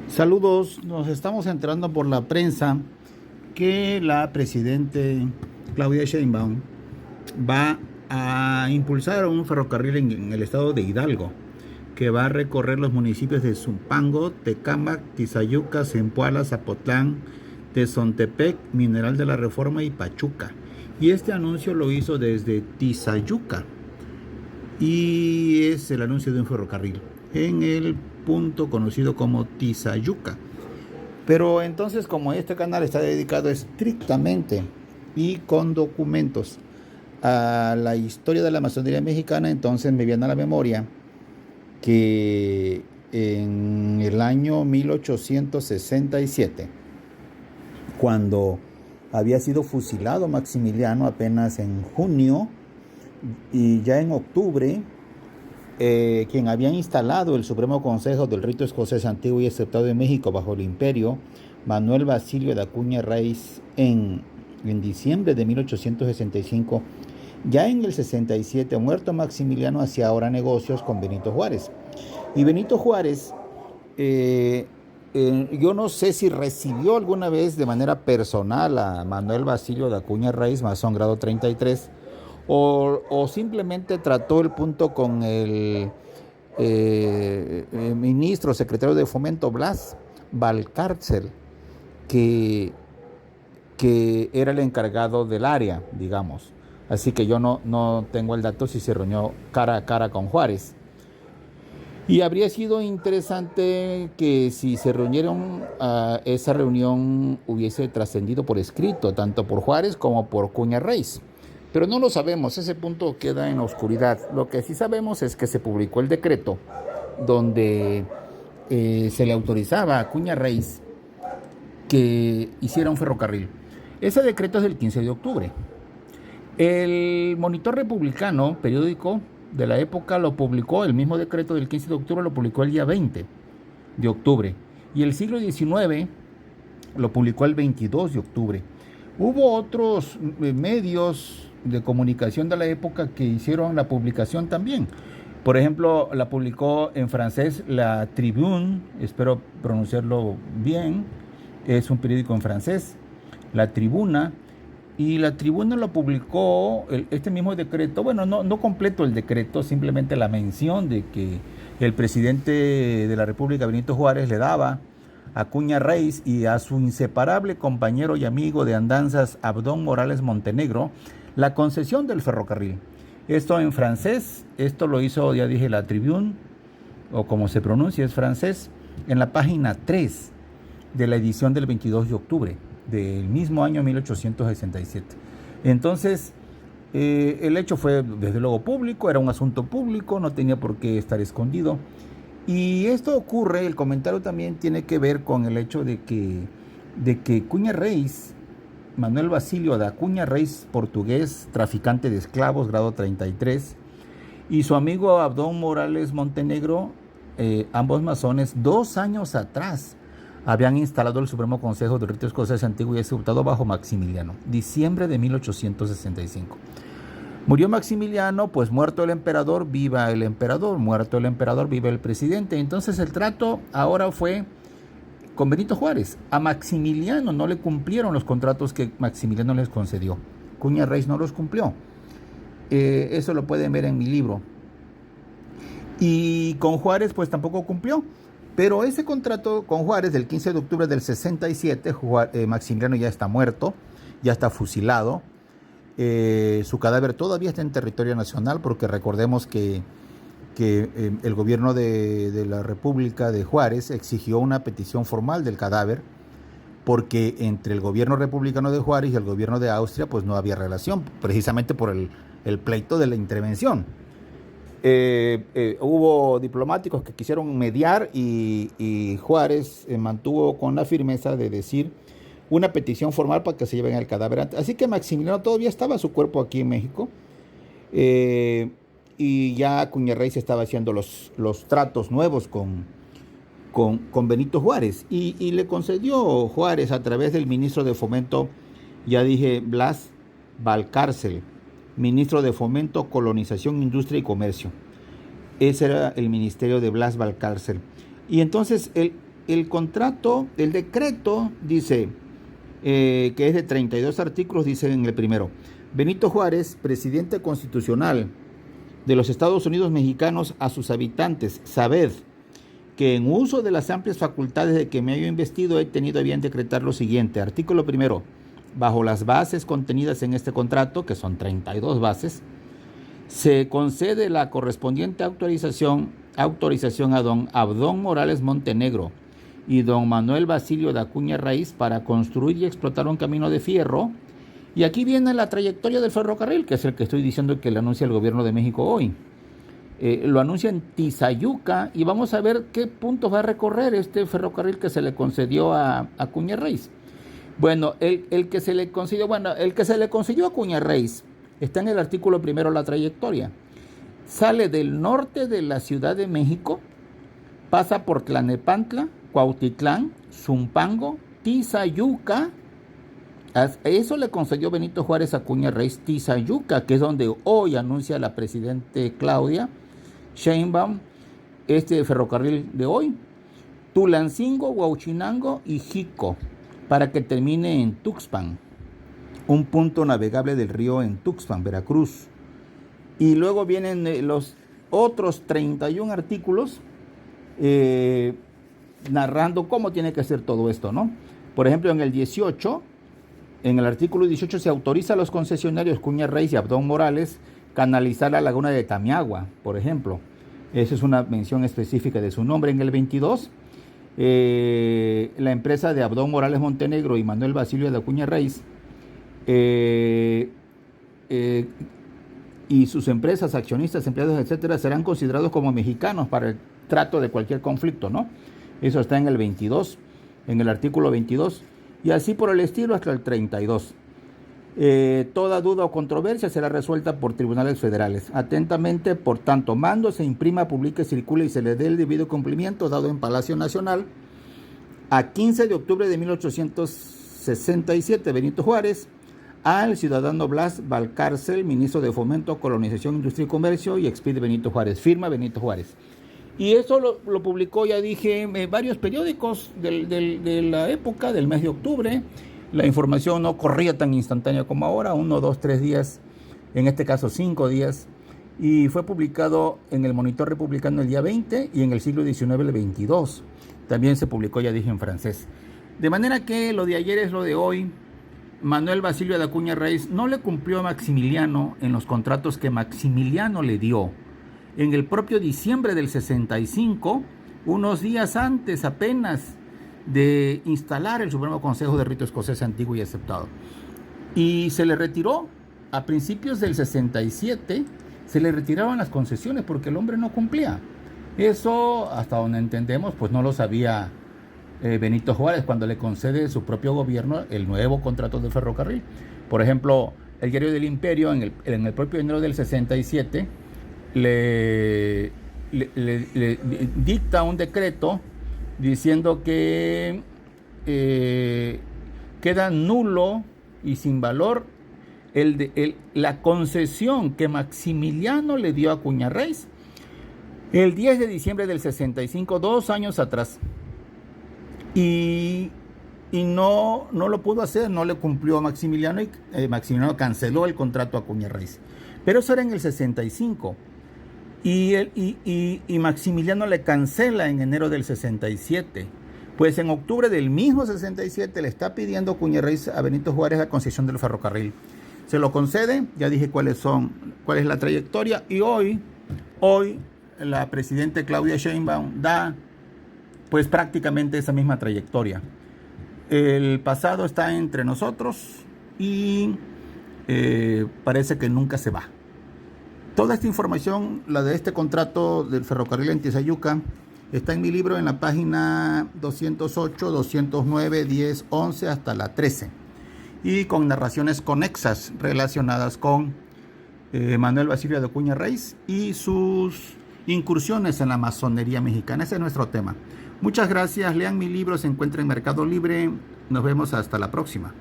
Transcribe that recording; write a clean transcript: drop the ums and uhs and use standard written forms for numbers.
Saludos, nos estamos enterando por la prensa que la presidente Claudia Sheinbaum va a impulsar un ferrocarril en el estado de Hidalgo, que va a recorrer los municipios de Zumpango, Tecámac, Tizayuca, Zempoala, Zapotlán, Tezontepec, Mineral de la Reforma y Pachuca. Y este anuncio lo hizo desde Tizayuca y es el anuncio de un ferrocarril en el punto conocido como Tizayuca. Pero entonces, como este canal está dedicado estrictamente y con documentos a la historia de la masonería mexicana, entonces me viene a la memoria que en el año 1867, cuando había sido fusilado Maximiliano apenas en junio, y ya en octubre, quien había instalado el Supremo Consejo del Rito Escocés Antiguo y Aceptado de México bajo el Imperio, Manuel Basilio de Acuña Reis, en diciembre de 1865, ya en el 67, muerto Maximiliano, hacía ahora negocios con Benito Juárez. Y Benito Juárez, yo no sé si recibió alguna vez de manera personal a Manuel Basilio de Acuña Reis, masón grado 33, o simplemente trató el punto con el ministro, secretario de Fomento, Blas Valcárcel, que, que era el encargado del área, digamos. Así que yo no tengo el dato si se reunió cara a cara con Juárez. Y habría sido interesante que si se reunieron, esa reunión hubiese trascendido por escrito, tanto por Juárez como por Cuña Reis. Pero no lo sabemos, ese punto queda en la oscuridad. Lo que sí sabemos es que se publicó el decreto donde se le autorizaba a Cuña Reis que hiciera un ferrocarril. Ese decreto es del 15 de octubre. El Monitor Republicano, periódico de la época, lo publicó, el mismo decreto del 15 de octubre lo publicó el día 20 de octubre. Y el Siglo XIX lo publicó el 22 de octubre. Hubo otros medios de comunicación de la época que hicieron la publicación también. Por ejemplo, la publicó en francés la Tribune, espero pronunciarlo bien, es un periódico en francés, la Tribuna, y la Tribuna lo publicó este mismo decreto, bueno, no completo el decreto, simplemente la mención de que el presidente de la República, Benito Juárez, le daba a Cuña Reis y a su inseparable compañero y amigo de andanzas, Abdón Morales Montenegro, la concesión del ferrocarril. Esto en francés, esto lo hizo, ya dije, la Tribune, o como se pronuncia, es francés, en la página 3 de la edición del 22 de octubre del mismo año 1867. Entonces, el hecho fue desde luego público, era un asunto público, no tenía por qué estar escondido. Y esto ocurre, el comentario también tiene que ver con el hecho de que Cuña Reis, Manuel Basilio de Acuña Reis, portugués, traficante de esclavos, grado 33, y su amigo Abdón Morales Montenegro, ambos masones, 2 años atrás, habían instalado el Supremo Consejo del Rito Escocés Antiguo y Aceptado bajo Maximiliano, diciembre de 1865. Murió Maximiliano, pues muerto el emperador, viva el emperador, muerto el emperador, viva el presidente. Entonces el trato ahora fue con Benito Juárez. A Maximiliano no le cumplieron los contratos que Maximiliano les concedió. Cuña Reis no los cumplió. Eso lo pueden ver en mi libro. Y con Juárez pues tampoco cumplió. Pero ese contrato con Juárez del 15 de octubre del 67, Maximiliano ya está muerto, ya está fusilado. Su cadáver todavía está en territorio nacional, porque recordemos que el gobierno de la República de Juárez exigió una petición formal del cadáver, porque entre el gobierno republicano de Juárez y el gobierno de Austria pues no había relación, precisamente por el pleito de la intervención. Hubo diplomáticos que quisieron mediar y Juárez mantuvo con la firmeza de decir una petición formal para que se lleven el cadáver. Así que Maximiliano todavía estaba su cuerpo aquí en México, y ya Cuña Reis estaba haciendo los tratos nuevos con Benito Juárez, y le concedió Juárez a través del ministro de Fomento, ya dije, Blas Valcárcel, ministro de Fomento, Colonización, Industria y Comercio. Ese era el ministerio de Blas Valcárcel. Y entonces el contrato, el decreto dice, que es de 32 artículos, dice en el primero: Benito Juárez, presidente constitucional de los Estados Unidos mexicanos, a sus habitantes, sabed que en uso de las amplias facultades de que me hallo investido he tenido a bien decretar lo siguiente. Artículo primero: bajo las bases contenidas en este contrato, que son 32 bases, se concede la correspondiente autorización a don Abdón Morales Montenegro y don Manuel Basilio de Acuña Raiz para construir y explotar un camino de fierro. Y aquí viene la trayectoria del ferrocarril, que es el que estoy diciendo que le anuncia el gobierno de México hoy. Lo anuncia en Tizayuca, y vamos a ver qué puntos va a recorrer este ferrocarril que se le concedió a Acuña Raiz. Bueno, el que se le concedió a Acuña Raiz está en el artículo primero, la trayectoria. Sale del norte de la Ciudad de México, pasa por Tlanepantla, Cuautitlán, Zumpango, Tizayuca. Eso le concedió Benito Juárez a Acuña Raiz, Tizayuca, que es donde hoy anuncia la presidente Claudia Sheinbaum este ferrocarril de hoy. Tulancingo, Huauchinango y Jico, para que termine en Tuxpan, un punto navegable del río en Tuxpan, Veracruz. Y luego vienen los otros 31 artículos narrando cómo tiene que ser todo esto, ¿no? Por ejemplo, en el 18, en el artículo 18 se autoriza a los concesionarios Acuña Raiz y Abdón Morales canalizar la laguna de Tamiagua, por ejemplo. Esa es una mención específica de su nombre. En el 22, la empresa de Abdón Morales Montenegro y Manuel Basilio de Acuña Raiz y sus empresas, accionistas, empleados, etcétera, serán considerados como mexicanos para el trato de cualquier conflicto, ¿no? Eso está en el 22, en el artículo 22, y así por el estilo hasta el 32. Toda duda o controversia será resuelta por tribunales federales. Atentamente, por tanto, mando, se imprima, publique, circule y se le dé el debido cumplimiento dado en Palacio Nacional a 15 de octubre de 1867, Benito Juárez, al ciudadano Blas Valcárcel, ministro de Fomento, Colonización, Industria y Comercio, y expide Benito Juárez, firma Benito Juárez. Y eso lo publicó, ya dije, varios periódicos de la época, del mes de octubre. La información no corría tan instantánea como ahora, 1, 2, 3 días, en este caso 5 días, y fue publicado en el Monitor Republicano el día 20 y en el Siglo XIX el 22. También se publicó, ya dije, en francés. De manera que lo de ayer es lo de hoy. Manuel Basilio de Acuña Raiz no le cumplió a Maximiliano en los contratos que Maximiliano le dio en el propio diciembre del 65, unos días antes apenas de instalar el Supremo Consejo de Rito Escocés Antiguo y Aceptado. Y se le retiró a principios del 67, se le retiraban las concesiones porque el hombre no cumplía. Eso, hasta donde entendemos, pues no lo sabía Benito Juárez cuando le concede su propio gobierno el nuevo contrato de ferrocarril. Por ejemplo, el diario del Imperio, en el propio enero del 67, le dicta un decreto diciendo que queda nulo y sin valor la concesión que Maximiliano le dio a Acuña Raiz el 10 de diciembre del 65, 2 años atrás. Y no lo pudo hacer, no le cumplió a Maximiliano, y Maximiliano canceló el contrato a Acuña Raiz. Pero eso era en el 65. Y Maximiliano le cancela en enero del 67. Pues en octubre del mismo 67 le está pidiendo Acuña Raiz a Benito Juárez la concesión del ferrocarril. Se lo concede, ya dije cuál es la trayectoria, y hoy la presidenta Claudia Sheinbaum da pues prácticamente esa misma trayectoria. El pasado está entre nosotros y parece que nunca se va. Toda esta información, la de este contrato del ferrocarril en Tizayuca, está en mi libro en la página 208, 209, 10, 11 hasta la 13. Y con narraciones conexas relacionadas con Manuel Basilio de Acuña Raiz y sus incursiones en la masonería mexicana. Ese es nuestro tema. Muchas gracias. Lean mi libro, se encuentra en Mercado Libre. Nos vemos hasta la próxima.